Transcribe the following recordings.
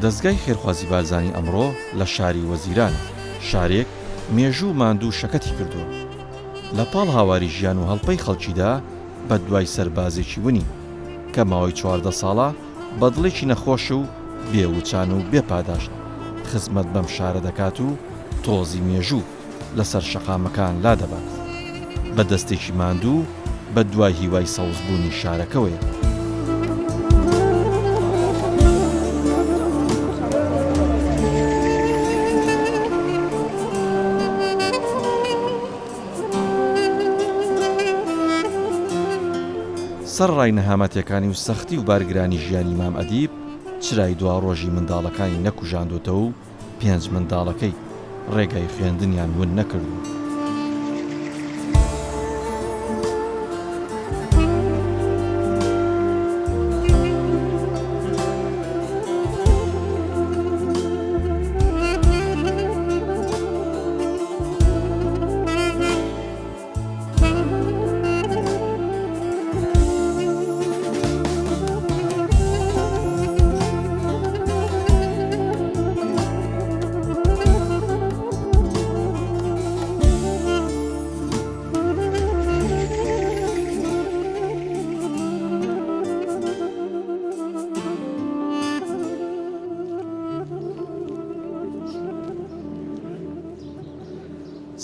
دەستگای خێرخوازی بارزانی ئەمڕۆ لە شاری وەزیران شارێک مێژوو ماندوو شەکەتی کردووە لە پاڵ هاواری ژیان و هەڵپەی خەڵکیدا بە دوای سەربازێکی ونی کە ماوەی 14 ساڵە بەدڵێکی نەخۆش و بێوچان و بێپاداشت خزمەت بەم شارە دەکات و تۆزی مێژوو لەسەر شەقامەکان لا دەبات بە دەستێکی ماندوو بە دوای هیوای سەوزبوونی شارەکەوەیە. سەر ڕای نەهامەتیەکانی و سەختی و بارگرانی ژیانی مام ئەدیب چرای دوا ڕۆژی منداڵەکانی نەکوژاندوتەوە و 5 منداڵەکەی ڕێگای خوێندنیان ون نەکردو.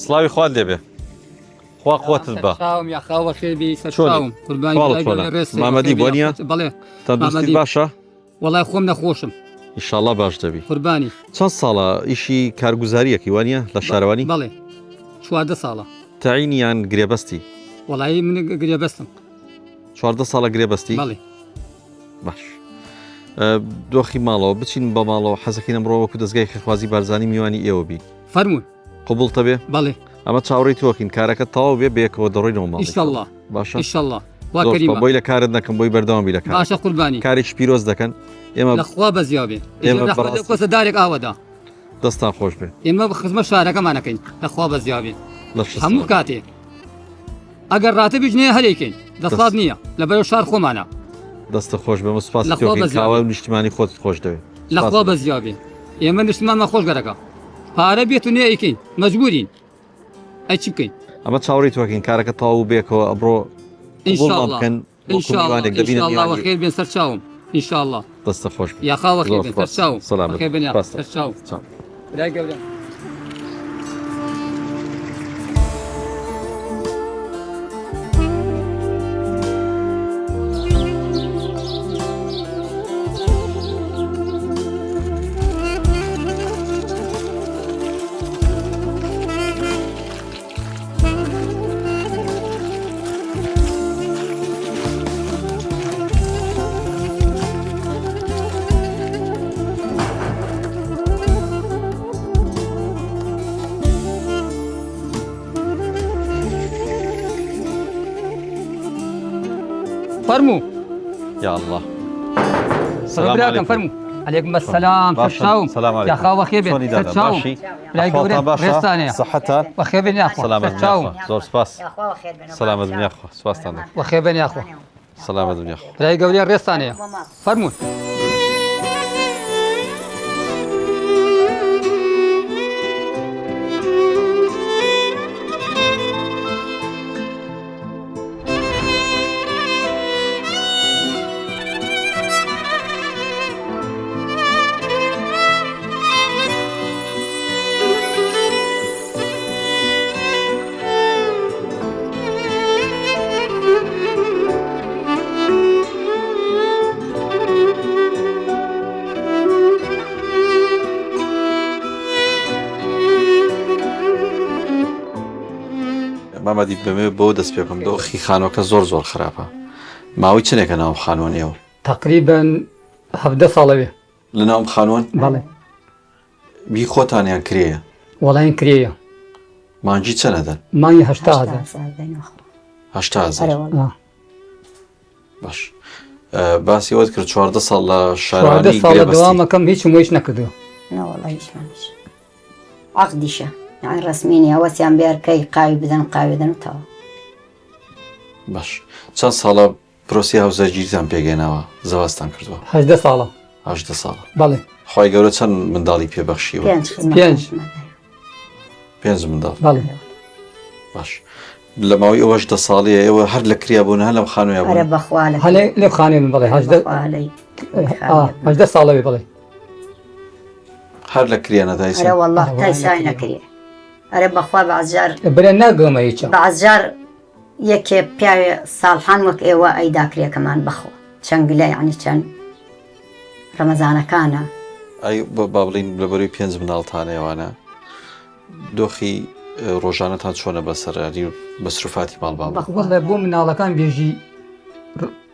سڵاوی خوات دەبێ خوا قوتت بە مامەدی بۆ نیە تەندروستی باشە؟ وەڵای خۆم نەخۆشم ئینشاڵڵا باش دەبی. قوربانی چەند ساڵە ئیشی کارگوزاریەکی وانە لە شارەوانی؟ بەڵێ 14 ساڵە. تەعینیان گرێبەستی؟ وەڵایی من گرێبەستم. 14 ساڵە گرێبەستی؟ بەڵێ. باش دۆخی ماڵەوە بچین بە ماڵەوە حەزەکەی ئەمڕۆ وەکو دەستگای خێرخوازی بارزانی میوانی ئێوە بی. فەرموون. قبوڵتە بێ؟ بەڵێ. ئەمە چاوەڕێی تۆکین کارەکە تەواو بێ بێکەوە دەڕۆینەوە ماڵ. ئینشاڵڵا. باشە؟ ئینشاڵڵا. وا کەریمە. بۆی لە کارت نەکەم بۆی بەردەوامی لە کار. باشە قوربانی. کارێکی پیرۆز دەکەن. ئێمە لەخوا بەزیا بێ. ئێمە کۆسە دارێک ئاوەدا. دەستان خۆش بێ. ئێمە خزمەت شارەکەمانەکەین لەخوا بەزیا بێ. لەش هەموو کاتێ. ئەگەر ڕاتە بیژنەیە هەرێکین دەسڵات نییە لەبەرەوە شار خۆمانە. دەستە خۆش بێ سوپاس کاوە نیشتیمانی خۆت خۆش دەوێت. لەخوا بەزیا بێ. ئێمە نیشتمانمان خۆش گەرەکە. پارە بێت و نێ ئەیکەین مەجبورین. ئەی چی بکەین؟ ئەمە چاوەڕێی تۆکین کارەکە تەواو بێکەوە ئەمڕۆ ئینشاڵڵا ئینشاڵڵا خێر بێن سەر چاوم ئینشاڵڵا. دەستە خۆش بێ. یا خاوە خێر بێن سەر چاوم. سەلامەت. خێر بێن سەر چاوم. برای گەورە. فرمو يا الله. السلام عليكم. فرمو عليكم السلام. تشاوم. السلام عليكم. يا خا وخير بن تشاوم. لا يقولون ريستانيا صحتها وخير بن يا اخو. سلامة زور سباس. يا اخو وخير بن. سلامة يا اخو سباس تانك. وخير بن يا اخو. سلامة يا اخو. لا يقولون ريستانيا. فرمو مامەدی بەمێ بۆ دەست پێ بکەم دۆخی خانۆکە زۆر خراپە. ماوەی چنێکە ناوم خانوۆنیەوە؟ تقریبا 17 ساڵە بێ. لە ناوم خانوۆن؟ بەڵێ. بی خۆتانیان کرێیە؟ وەڵاین کرێیە. مانجی چەندەدەن؟ مانگی 80,000. 80,000. باش باسی ئەوت کرد 14 ساڵ لە شارەوانی 14 ساڵە دەوامەکەم هیچ وەیش نەکردووە. والله هیچ عقدیشە يعني ڕسمینی هەوەسیان بێرکەی قاوی بدەن قاوی بدەن و تەواو. باش چەند ساڵە پرۆسی هاوسەرگیریتان پێگەێناوە زەواستان کردووە؟ 18 ساڵە. 18 ساڵە. بەڵێ. خی گەورە چەند منداڵی پێبەخشیوە؟ 5 منداڵ. بەڵێ باش لە ماوەی ئەوەش 10 ساڵیە ئێوە هەر لە کریابوون هە لەم خانوویە ئەرە بوون؟ بەخوا لە هەلێ لێ خانێ من بڵێ 18 ساڵەوێ بڵێ هەر لە کریانەدای ئەرە والله تایسای نەکرێ ئەرە بەخوا بەعزار برێ ناگەمە هیچە بەعزار یەکێ پیاوێ ساڵحان وەک ئێوە ئەیداکرێکەمان بەخۆ چەنگلە یعنی چەند ڕەمەزانەکانە ئەی با بڵین لەبەروی 5 منداڵتانەیەوانە دۆخی ڕۆژانەتان چۆنە بەسەرانی بەسروفاتی ماڵباڵ؟ وەڵێ بۆ مناڵەکان بێژی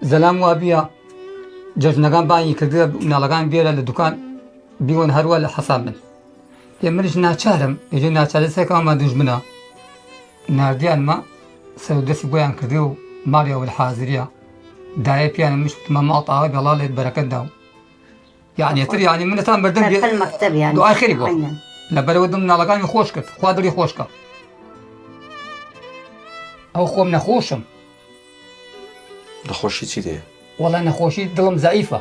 زەلام وا بیە جەژنەکان بانی کردە مناڵەکان بێرە لە دوکان بیوەن هەروە لە حەساب من پێ منش ناچارم ئێژێ ناچارە سێکەمان دوژمنە نردیانمە سەرودەستی بۆیان کردی و ماڵیەوە لە حازریە دایە پیانە مشتمە ماڵتاوە بێڵا لێت بەرەکەتدا و یعنیتر یعنی منەتان بەردەم مەکتەب یان دوای خێری بۆ لە بەرەوە دم مناڵەکانی خۆش کرد خوا دڵی خۆشکە ئەو خۆم نەخۆشم نەخۆشی چی دێ؟ وەڵا نەخۆشی دڵم زەعیفە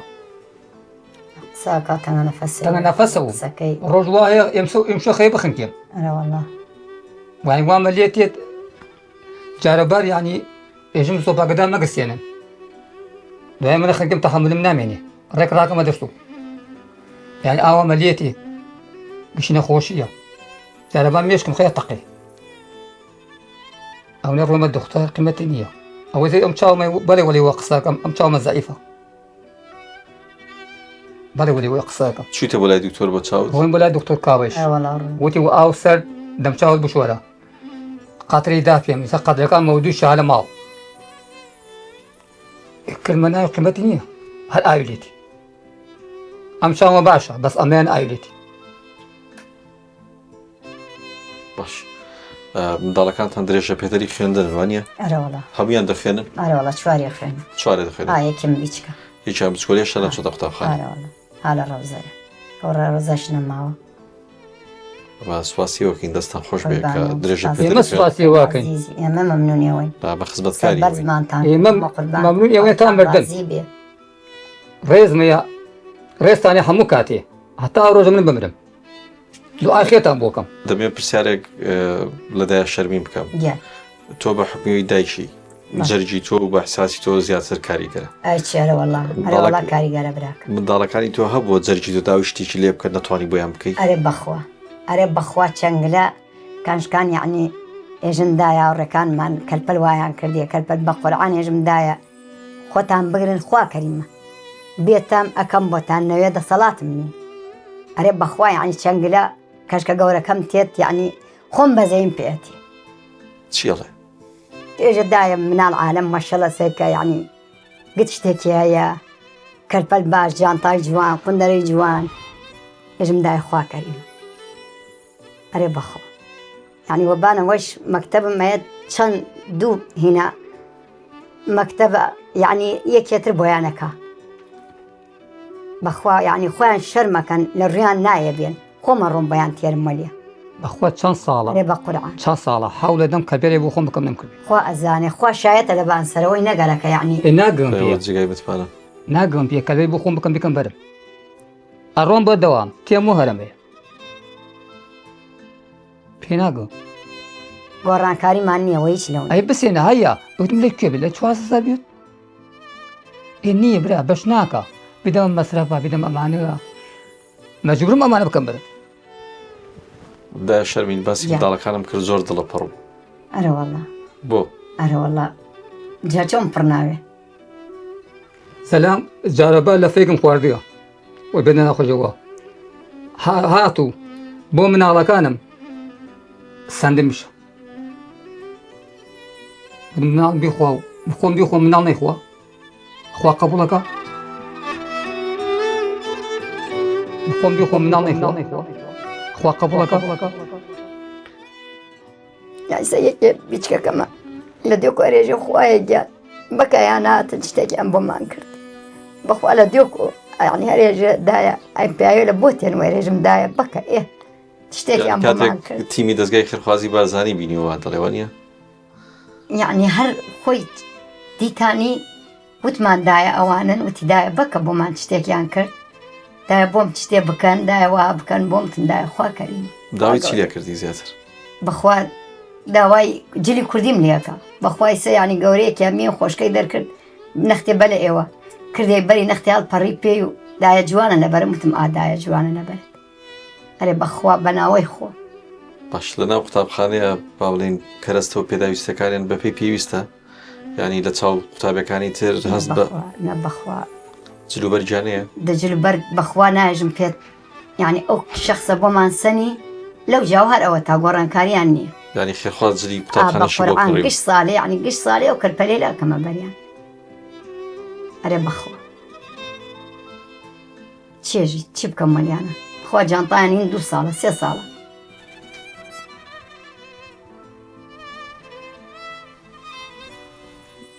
ساکە تەنگە نەفەس تەنگە نەفەسەوە سەکەی ڕۆژ وایە ئێمشە خەیە بخنکێن ئەرە والله وانی وامە لێ تێت جارەبار یعنی ئێژم سۆپاگەدان مەگەسێنن دوای منە خەنکەم تەحەملم نامێنێ ڕێک ڕاکەمە دەستو یعنی ئاوامە لێ تێ گشت نەخۆشیە جارەبار مێشکم خەیە تەقێ ئەو نە ڕۆمە دختەر قیمەتی نییە ئەوە زەی ئەم چاومە بەڵێ وەلی وە قساکەم ئەم چاومە زەعیفە بەڵێ وەلی وە قساکەم چیتە بۆ لای دکتۆر بۆ چاوت؟ ڕۆین بۆ لای دکتۆر کاوەش ئەرە والله وتی و ئاو سەر دەم چاوت بشوەرە قاتری دا پێم ئێستا قەدرەکان مەودوو شا لە ماڵ کلمە ناوی قیمەتی نییە هەر ئاویلێتی ئەم چاومە باشە بەس ئەمەیان ئاویلێتی باش منداڵەکانتان درێژە پێدەری خوێندن وانە؟ ئەرە والله هەمویان دەخوێنن؟ ئەرە والله چوارێ خوێن چوارێ دەخوێنن؟ یەکێم بیچکە هیچیان بچکۆلیەشە نە چۆتە قوتابخانە؟ ئەرە والله ها لە ڕەوزەرە ئەو ڕەوزەش نەماوە با سوپاسی وەکەین دەستان خۆش بێ کە قوربان درێژە ئێمە پێدەری خوێن سوپاسی واکەین عزیزی ئێمە مەمنونیەوەین بە خزمەتکاری سەربەر بووین. زمانتان ئێمە مەمنون ئێوەتان بەردەم. بێ ڕێزمەیە ڕێستانی هەموو کاتێ هەتا ڕۆژە من بمرم دوعای خێتان بۆکەم دەمێ پرسیارێک لەدایە شەرمیم بکەم گیان تۆ بە حکمیەوەی دایکی جەرگی تۆ و بە حساسی تۆ زیاتر کاریگەرە ئەی چێرە والله ئەرە والله کاریگەرە براکەم منداڵەکانی تۆ هەبووە جەرگی تۆ داوی شتێکی لێ بکە نەتوانی بۆیان بکەیت ئەرێ بەخوا ئەرێ بەخوا چەنگلە کانشکان یعنی ئێژمدایە ڕێکانمان کەلپەل وایان کردیە کەلپەل بە قورعان ێژمدایە خۆتان بگرن خوا کەریمە بێتام ئەەکەم بۆتان نەوێ دەسەڵاتم نی ئەرێ بەخوا یعنی چەنگلە کەشکە گەورەکەم تێت یعنی خۆم بەزەیم پێێتی چیڵێ؟ ئێژەدایە مناڵ عالم مەشەڵە سێکە یعنی گت شتێکی هەیە کەلپەل باش جانتای جوان قوندەرەی جوان ێژمدای خوا کەریمە ئەرێ بەخۆ یعنی وەبانە وەش مەکتەبم هەیە چەند دوو هینە مەکتەبە یعنی یەکێتر بۆیانەکە بەخوا یعنی خۆیان شەرمەکەن لە ڕیان نایە بێن خۆمە ڕۆم بەیان تێرم مەلیە بەخوا چەند ساڵە ئەرێ بە قورعان چەند ساڵە حەولە دەم کە بێرێ بۆ خۆم بکەم نەمکرد خوا ئەزانێ خوا شایەتە لە بانسەرەوەی نەگەرەکە یعنی ناگەم پێ جگای متمانە ناگەم پێ کە بۆ خۆم بکەم بکەم بەرم ئەڕۆم بە دەوام تێم و هەرمەیە پێ ناگەم گۆڕانکاریمان نییە هیچ لەو ئەی بسێنە هەیە وتم لێ کوێ لە 400 بێت ئێ نییە برا بەش ناکە بدەم مەسرەفە بدەم ئەمانەوە مەجبورم ئەمانە بکەم برم دا شەرمین باسی منداڵەکانم کرد زۆر دڵە پڕم ئەرە والله بۆ ئەرە والله جاچۆم پڕ ناوێ سەلام جارەبا لە فێکم خواردیە وە بێنە ناخۆشەوە هاتوو بۆ مناڵەکانم سندمیشە مناڵ بیخوا و خۆم بیخۆ مناڵ نەیخوا خوا قبوڵەکە خۆم بیخۆ مناڵ نەیخوا خوا قبوڵەکە یاسە یەکێ بیچکەکەمە لە دێکۆ ڕێژە خوایە گیان بەکەیان هاتن شتێکیان بۆمان کرد بەخوا لە دێکۆ یعنی هەرێژە دایە ئەی پیاوێ لە بۆ تێنوای ڕێژم دایە بکە ئێ شتێکیان بۆمان کرد کاتێک تیمی دەستگای خێرخوازی بارزانی بینیەوە دەڵێوانە یعنی هەر خۆی دیتانی وتماندایە ئەوانن وتیدایە بکە بۆمان شتێکیان کرد دایە بۆم شتێ بکەن دایە وا بکەن بۆم دایە خوا کەریمە داوای چی لێ کردی زیاتر بەخوا داوای جلی کوردیم لێکە بەخوای سەیانی گەورەیەکی میێ خۆشکەی دەرکرد نەختێ بە لە ئێوە کردێ بەری نەختیال پەڕی پێی و دایە جوانە لەبەرم وتم ئادایە جوانە لەبەرت ئەرێ بەخوا بەناوەی خۆ باش لەناو قوتابخانەیە با بڵێن کەرەستە و پێداویستەکانیان بەپێی پێویستە یعنی لە چاو قوتابەکانی تر هەست بە بەخوا جلوبەرجانەیە دەجلبەر بەخوا ناژم پێت یعنی ئەو شخصە بۆمان سەنی لەو جاوهر ئەوە تا گۆڕانکاریان نییە ینی خێرخواز جلی قوتابخانەشی بۆ کڕی گشت ساڵێ ینی گشت ساڵێ و کەرپەلێ لە ئەکەمە بەریان ئەرێ بەخوا چێژی چی بکەم مەلیانە خوا جانتایان هین 2 ساڵە 3 ساڵە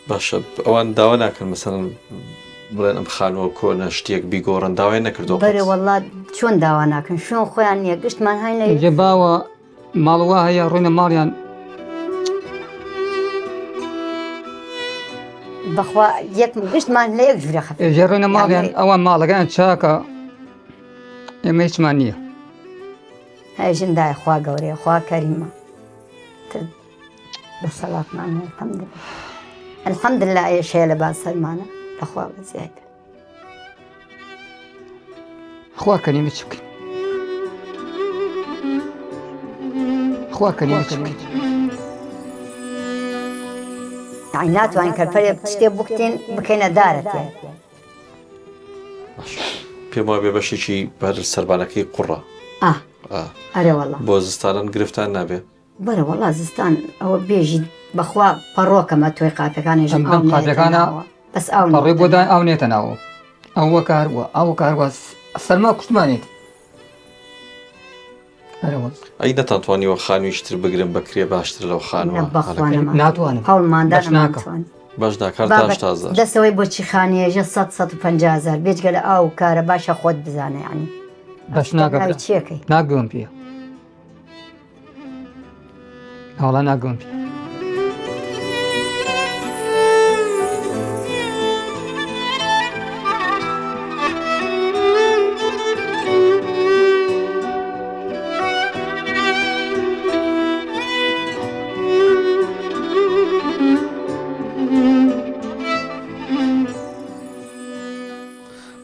باشە ئەوان داوا ناکەن مەسەڵەن بڵێن ئەم خانەوە کۆنە شتێک بیگۆڕن داوای نەکردەوە بەرێ وەڵات چۆن داوا ناکەن شوێن خۆیان نییە گشتمان هاین لە جێ باوە ماڵوا هەیە ڕوونە ماڵیان بەخوا یەک گشتمان لە یەک جورە خەف ژێ ڕوونە ماڵیان ئەوان ماڵەکەیان چاکە ئێمە هیچمان نییە هەژن دای خوا گەورەیە خوا کەریمە تر بەسەڵاتمان الحەمدلله ئێشەیە لە باسەرمانە لەخوا بەزیایە خوا کەریمە چی بکەین خوا کەریمە چی بکەین یعنی ناتوانین کەرپەرێ شتێ بکتین بکەینە دارەتێ پێم وایە بێ بەشێکی بەر سەربانەکەی قوڕە ئەرێ وەڵا بۆ زستانان گرفتان نابێ بەرە وەڵا زستان ئەوە بێژی بەخوا پەڕۆکەمە تۆی قاپەکانیژم قاپەکانە بەس ئەو پەڕێ بۆدان ئەو نێتە ناوە ئەوە کاروە ئەو کاروە سەرما کوشتمانێت ئەی نەتانتوانیەوە خانوویشتر بگرن بکرێ باشتر لەو خانوە ناتوانم هەوڵماندان ناتوان باش ناکار تاشتازار دەستەوەی بۆچی خانیێژە 150,000 بێجگە لە ئاو کارە باشە خۆت بزانە ینی باش ناگەم چیەکەی ناگەم پێ هەوڵا ناگەم پێ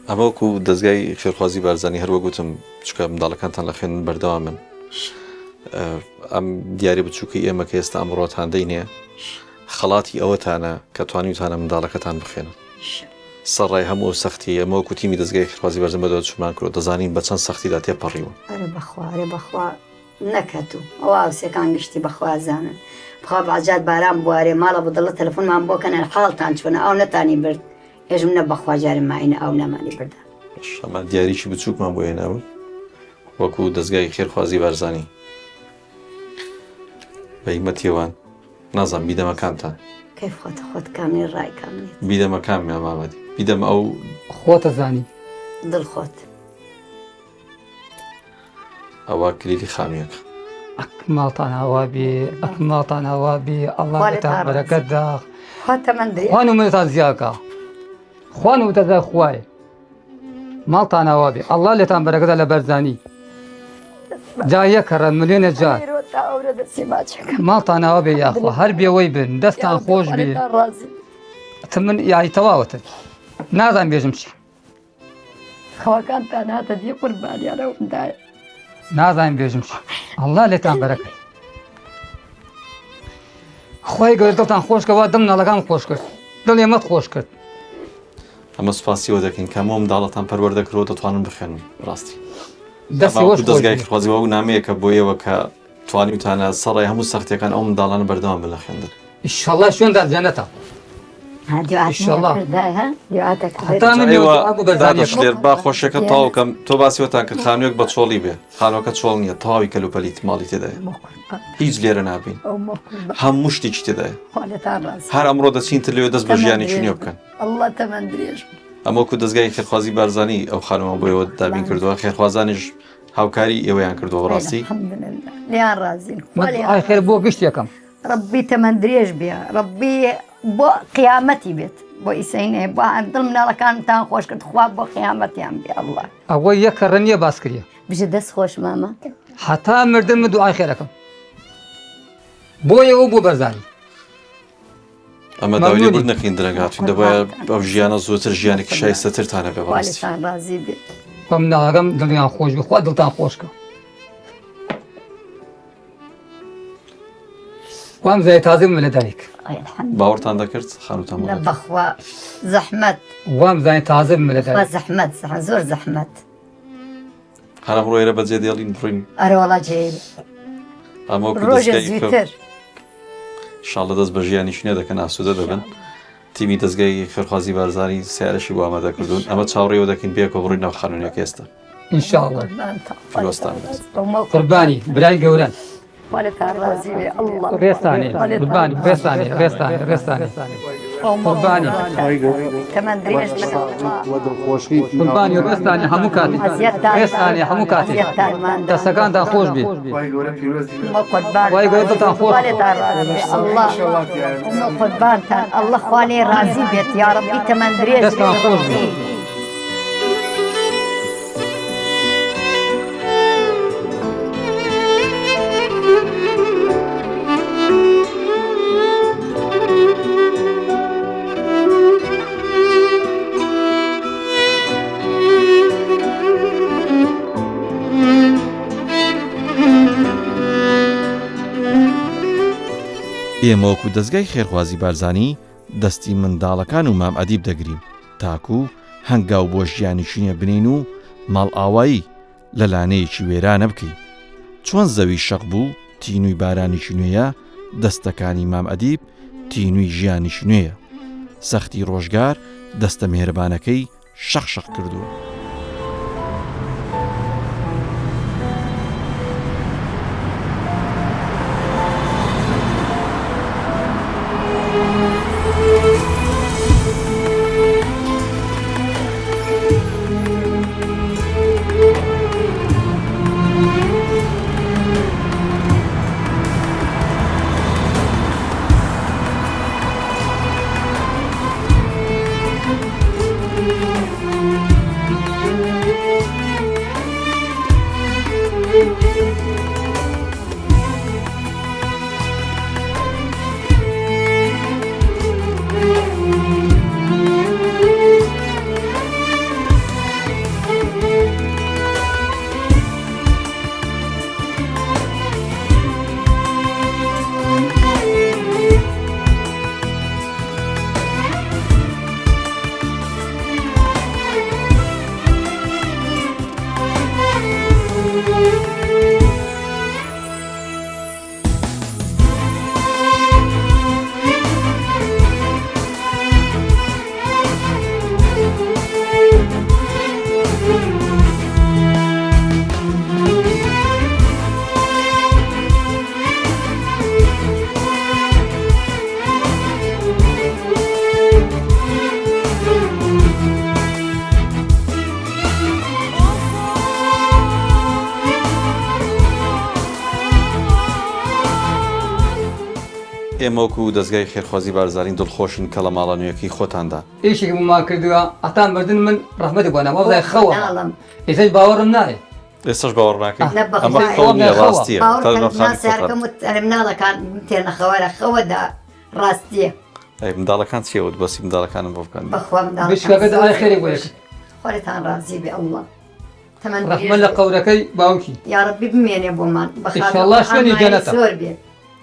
ئەمەوەکو دەستگای خێرخوازی بارزانانی هەروە گوتم چکە منداڵەکانتان لە خوێن بەردەوا من ئەم دیارە بچووکەی ئێمە کە ئێستا ئەمڕۆتان دەینێ خەڵاتی ئەوەتانە کە توانیوتانە منداڵەکەتان بخێنن سەرڕای هەموو سەختی ئەمەوەکو تیمی دەستگای خێرخوازی بەرزم بەدەوە چمان کرۆ دەزانین بە چەند سەختیدا تێپەڕیوە ئەرە بەخوارێ بەخوا نەکەت و ئەو ئاوسەکان گشتی بەخوازانن بخوا بەعجات باران بوارێ ماڵە بەدڵە تەلەفۆنمان بۆکەنە حاڵتان چۆنە ئەو نەتانی برد هێژم نە بەخوا جارم ماینە ئەو نەمانی بردا ئەمە دیاریی بچووکمان بۆ هێناون وەکو دەستگای خێرخوازی بارزانانی بە هیمەتیێوان نازان بیدەمەکانتان کەی خۆتە خۆت کامی ڕای کامێت بیدەمەکان مامادی بیدەم ئەو خۆتە زانی دڵ خۆت ئەوە کلیلی خانوویەکە ماڵتان هاوا بێ ماڵتان هاوا بێ ئەڵڵا لێتان بەرەکەت داخ خۆتە من درێ خوان و منتان زیاکە خوان و تەزای خوایە ماڵتان هاوا بێ ئەڵڵا لێتان بەرەکەدا لە بەرزانی جا یەکەڕە ملیۆنە جار ماڵتان هاوا بێ یاخوا هەر بێوەی بن دەستان خۆش بێ من یاری تەواوەتە نازان بێژم چی خەوەکانتان هاتە دی قوربانیانەوەدایە نازانم بێژم چی ئەڵڵا لێتان بەرەکەت خۆی گەور دڵتان خۆشکەوە دڵ ناڵەکان خۆش کرد دڵ ئێمەت خۆش کرد ئەمە سوپاسیەوە دەکەین کە مۆم داڵەتان پەروەردەکرەوە دەتوانن بخێنن ڕاستی دەستگای خێرخوازیەوە و نامەیەکە بۆ ئێوە کە توانیوتانە سەڕای هەموو سەختیەکان ئەو منداڵانە بەردەوام بن لە خوێندن ئیشەڵڵا شوێندا جەنەتە دادەشلێر با خۆشەکە تاوکەم تۆ باسیوەتان کرد خانوویەک بە چۆڵی بێ خانووەکە چۆڵ نییە تاوی کەلوپەلیت ماڵی تێدایە هیچ لێرە نابین هەموو شتێکی تێدایە هەر ئەمڕۆ دەچینتر لێوێ دەست بە ژیانێکی نوێ بکەن ئەمەکو دەستگای خێرخوازی بارزانانی ئەو خانەوە بۆیەوە دابین کردووە خێرخوازانیش هاوکاری ئێوەیان کردووە ڕاستی لیان ڕازین خێر بۆ گشت یەکەم ڕبی تەمەند درێژ بێ ڕبی بۆ قیامەتی بێت بۆ ئیسینێ بۆ دڵ مناڵەکانتان خۆش کرد خوا بۆ قیامەتیان بێ الله ئەوە یەک کەڕە نییە باس کردە بژە دەست خۆش مامە حتا مردن من دوعای خێرەکەم بۆیەوە بۆ بەرزانی ئەمە داوای بوو نەکەین درەنگاتوین دەبایە ئەو ژیانە زۆرتر ژیانێکی شایستەترتانە بێ بەڕاستی خوا ڕازی بێ بە مناڵەکەم دڵیان خۆش بێ خوا دڵتان خۆشکە وام زای تازە بم لە دایک باوەڕتان دەکرد خانوتان لە بەخوا زەحمەت وام زای تازە بم لە خوا دایک زەحمەت زۆر زەحمەت هەرم ڕۆیرە بەجێ دێڵین بڕین ئەرەوەڵا جێ ئەمە ڕۆژە زووتر شاڵە دەست بە ژیانیشنێ دەکەن ئاسوودە دەبن تیمی دەستگای خێرخوازی بارزانی سیارەشی بۆ ئامادە کردوون ئەمە چاوەڕێوە دەکەین بێکە بڕین ناو خانوونێک ئێستا ئینشاءڵڵا فیلۆستان قوربانی برای گەورەن خۆلتان ڕازی بێ الله ڕێستانێ قوربانی ڕێستانێ ڕێستانێ ڕێستانێ قوربانی تەمەند درێژ قوربانی ڕێستانێ هەموو کاتێ ڕێستانێ هەموو کاتێ دەستەکانتان خۆش بێ وای گەورەتان خۆش الله قوربانتان الله خوا لێ ڕازی بێت یا ڕەبی تەمەند درێژ دەستان خۆش بێ ئێمە وەکو دەستگای خێرخوازی بارزانی دەستی منداڵەکان و مام ئەدیب دەگرین تاکو هەنگاو بۆ ژیانیشینە بنین و ماڵ ئاوایی لە لانەیەکی وێرانە بکەین چۆن زەوی شەق بوو تینووی بارانیشی نوێیە دەستەکانی مام ئەدیب تینووی ژیانیشی نوێیە سەختی ڕۆژگار دەستە مێرەبانەکەی شەق کردووە ئێمەوەکو دەستگای خێرخوازی بارزانین دڵخۆشین کە لە ماڵە نوێیەکەی خۆتاندا ئیشێکی بۆمان کردووە ئەتان مردن من ڕەحمەتی بۆ نەما بڵای خەوە ئێسەش باوەڕم نایە ئێستش باوەڕ ناکەین ئەمە خەو نیە ڕاستیە مناڵەکان تێنە خەوەرە خەوەدا ڕاستیە منداڵەکان چێوت بەسی منداڵەکانم بۆ بکەن بشکەکە ئای خێری بۆ یەکە خۆتان ڕازی بێ الله ڕەحمەت لە قەورەکەی باوکی یا ڕەبی بمێنێ بۆمان ئینشاءالله شوێنی جەنەتە زۆر بێ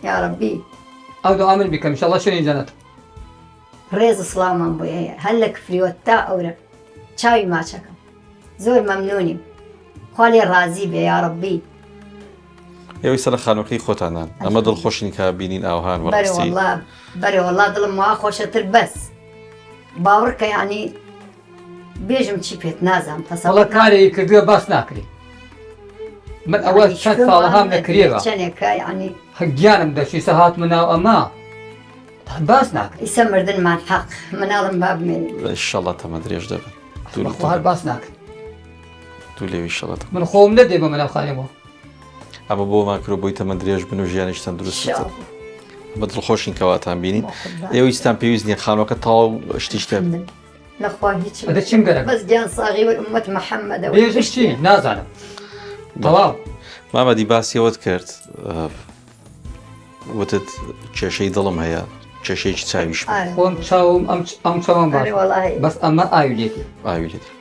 یا ڕەبی ئەو دوعا من بیکەم ئینشاءالله شوێنی جەنەتە ڕێز سڵامان بۆ هەیە هەر لە کفریوە تا ئەورە چاوی ماچەکەم زۆر مەمنونیم خوا لێ ڕازی بێ یا ڕەبی ئێوەی سەر لە خانووەکەی خۆتانان ئەمە دڵخۆشین کە بینین ئاوهان وەڕاستی بەرێ وەڵا دڵم وا خۆشەتر بەس باوەڕکە یعنی بێژم چی پێت نازانم وەڵا کارێکی کردووە باس ناکرێ من ئەوە چەند ساڵەهام نەکرێوە چەندێکە یعنی گیانم دەچی سەهاتمە ناو ئەمە باس ناکرێ ئیسە مردنمان حەق مناڵم با بمێنێ ئینشاءالله تەمە درێژ دەبن هەر باس ناکرێ دوو لێوی شەڵەت من خۆم نەدێ بە مناڵ خانێەوە ئەمە بۆ ماکرۆ بۆی تەمە درێژ بن و ژیانیشتان دروست بە دڵخۆشین کەواتان بینین ئێوەیستان پێویست نیە خانۆکە تاو شتی شتێ نەخوا هیچ ئەدە چیم گەرە بەس گیان ساغی ئومەت محەممەدە بێژش چی نازانم تەواو مامەدی باسیەوەت کرد وتت کێشەی دڵم هەیە کێشەیەکی چاویش خۆم چاوم ئەم چاوم باش وەڵاهی بەس ئەمە ئاویلێتی ئاویێتی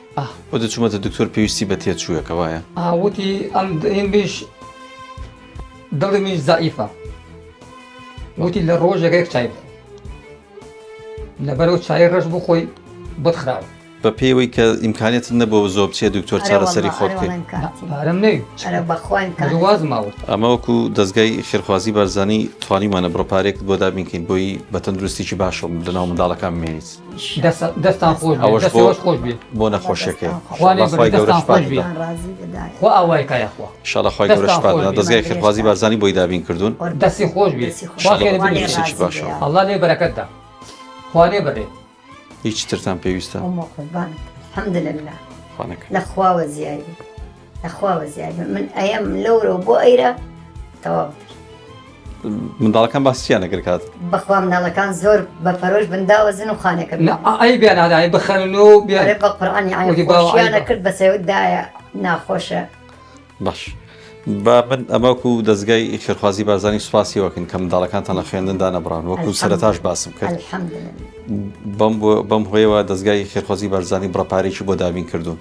وتت چوومەتە دکتۆر پێویستی بە تێچوویەکە وایە وتی ئەم ئێم بێش دڵمیش زائیفە وتی لە ڕۆژێک چای بخۆ لەبەرەوە چای ڕەش بخۆی بتخراوە بە پێوەی کە ئیمکانێت نەبەوە زۆر بچێ دکتۆر چارەسەری خۆت کرد پارەم نەوی دوواز ماوت ئەمە وەکو دەستگای خێرخوازی بارزانی توانیمانە بڕۆپارێک بۆ دابینکەین بۆی بە تەندروستیی باشە لەناو منداڵەکان بمێنیت دەستان خۆش خۆش بێت بۆ نەخۆشیەکە دەستان خۆش بێت خۆ ئەوای کایەخوا شڵە خۆی گەورەش پادنا دەستگای خێرخوازی بارزانی بۆی دابین کردوون دەستی خۆش بێت باشە ئەڵڵا لێ بەرەکەتدا خوا لێ بڕێ هیچ ترتان پێویستە الحەمدلله خوانەکە لەخواوە زیادی لەخواوە زیادی من ئەیەم لەورە بۆ ئەیرە تەواو منداڵەکان باسییان نەگەر کات بەخوا مناڵەکان زۆر بە پەرۆش بنداوەزن و خانەکە ئەی بێنادای بخەن و بێ بە قورئانی خۆشیانە کرد بە سەودایە ناخۆشە باش با من ئەمەکو دەستگای خێرخوازی بارزانی سوپاسیەوەکەن کە منداڵەکانتان لە خوێندندا نەبڕان وەکو سەرەتاش باسم کرد بەم هۆیەوە دەستگای خێرخوازی بارزانی بڕەپارێکی بۆ دابین کردوون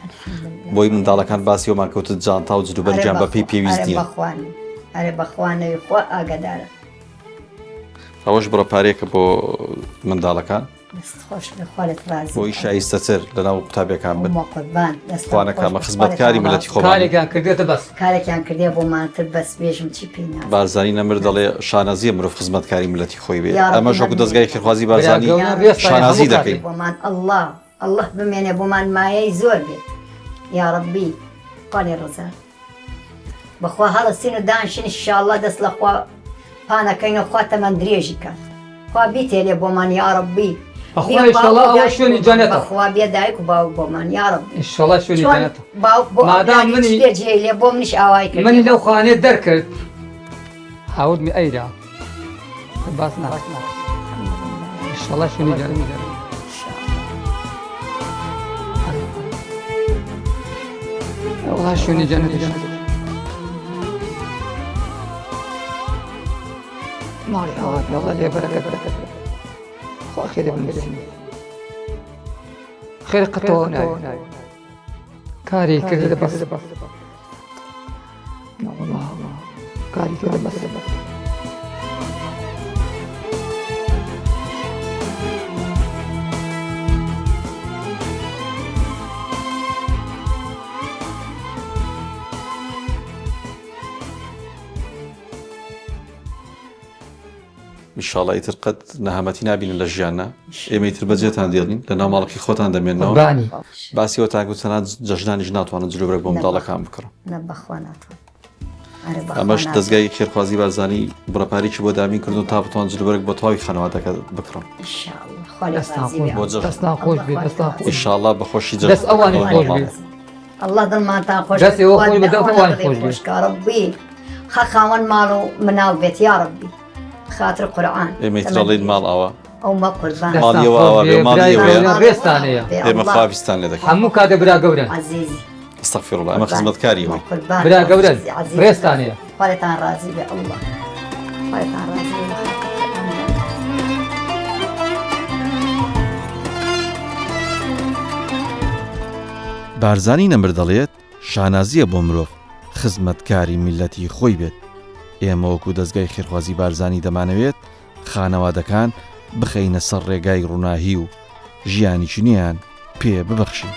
بۆی منداڵەکان باسیەوەمان کەوتت جانتا و جلوبەرجیان بە پێی پێویست نیە ئەرێ بەخوانەوەی خوا ئاگادارە ئەوەش بڕەپارێکە بۆ منداڵەکان بۆی شایستەتر لەناو قوتابیەکان بن خوانەکەمە خزمەتکاری ملەتی خۆ کارێکیان کردێتە بەس کارێکیان کردێ بۆمانتر بەس بێژم چی پێ بارزانی نەمر دەڵێ شانازیە مرۆڤ خزمەتکاری ملەتی خۆی بێ ئەمە ژۆکو دەستگای خێرخوازی بارزانی شانازی دەکەین بۆمان ئەڵڵاه بمێنێ بۆمان مایەی زۆر بێت یا ڕەبی قاڵی ڕزا بەخوا هەڵەستین و دانشین ئینشاءڵڵا دەست لەخوا پانەکەینەوە خوا تەمەند درێژی کات خوا بیتێنێ بۆمان یا ڕەبی ئەوە شوێنی جەنەتە بەخوا بێ دایک و باوک بۆمان یا ڕەبی ئینشاڵڵا شوێنی جەنەتە مادام منی لێ بۆ منیش ئاوای کرد منی لەو خوانێ دەرکرد هاوردمی ئەیدا باس ناکە ئینشاڵڵا شوێنی جەنەتە والله شوێنی جەنەتە ماڵی ئەوات والله لێ بەرەکەت خوا خێرێ بنووسین خێر قەتەوە ناوێ کاری کردە بەس کاری کردە بەس ئینشاڵڵا ئیتر قەت نەهامەتی نبینن لە ژیاننا ئێمە ئیتر بەجێتان دێڵین لە ناو ماڵکی خۆتان دەمێنەوە باسیەوە تاگو تەنانەت جەژنانیش ناتوانن جلوبەرێک بۆ منداڵەکان بکڕن ئەمەش دەستگای خێرخوازی بارزانی بڕەپارێکی بۆ دابین کردن تا بتوان جلوبەرێک بە تەواوی خانەوادەکە بکڕن دەستان خۆش بێت ئینشاڵڵا بەخۆشی دەست ئەوانی خۆش بێت الله دڵمانتان خۆش خۆش خاوەن ماڵ و مناڵ بێت یا ڕەبی خاطر قورئان ئێمە ترڵین ماڵ ئەوە ئەو مە قوربان ماڵیەوە ئەوە بێ ماڵیەوە ڕێستانەیە ئێمە خواویستان لێ دەکەین هەموو کاتە برا گەورە عەزیزی ئەستەغفیرڵڵا ئەمە خزمەتکاری وی برا گەورە ڕێستانەیە خۆتان ڕازی بێ ئەڵڵا خۆتان ڕازی بێ بارزانی نەمر دەڵێت شانازیە بۆ مرۆڤ خزمەتکاری میلەتی خۆی بێت ئێمە وەکو دەستگای خێرخوازی بارزانی دەمانەوێت خانەوادەکان بخەینە سەر ڕێگای ڕووناهی و ژیانی چنیان پێ ببەخشین.